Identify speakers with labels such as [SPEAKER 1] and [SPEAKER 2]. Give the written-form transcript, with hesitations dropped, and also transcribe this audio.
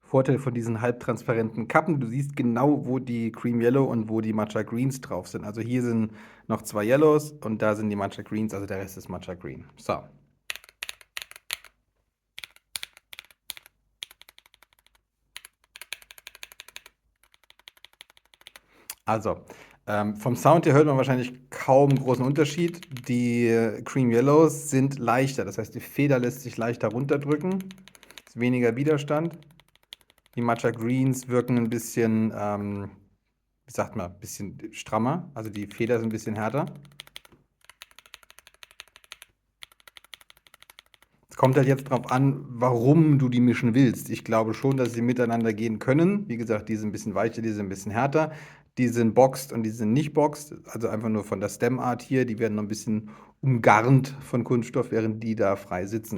[SPEAKER 1] Vorteil von diesen halbtransparenten Kappen, du siehst genau, wo die Cream Yellow und wo die Matcha Greens drauf sind. Also hier sind noch 2 Yellows und da sind die Matcha Greens, also der Rest ist Matcha Green. So. Also, vom Sound her hört man wahrscheinlich kaum großen Unterschied. Die Cream Yellows sind leichter, das heißt, die Feder lässt sich leichter runterdrücken, ist weniger Widerstand. Die Matcha Greens wirken ein bisschen, wie sagt man, ein bisschen strammer, also die Feder ist ein bisschen härter. Es kommt halt jetzt drauf an, warum du die mischen willst. Ich glaube schon, dass sie miteinander gehen können. Wie gesagt, die sind ein bisschen weicher, die sind ein bisschen härter. Die sind boxed und die sind nicht boxed. Also einfach nur von der Stemart hier. Die werden noch ein bisschen umgarnt von Kunststoff, während die da frei sitzen.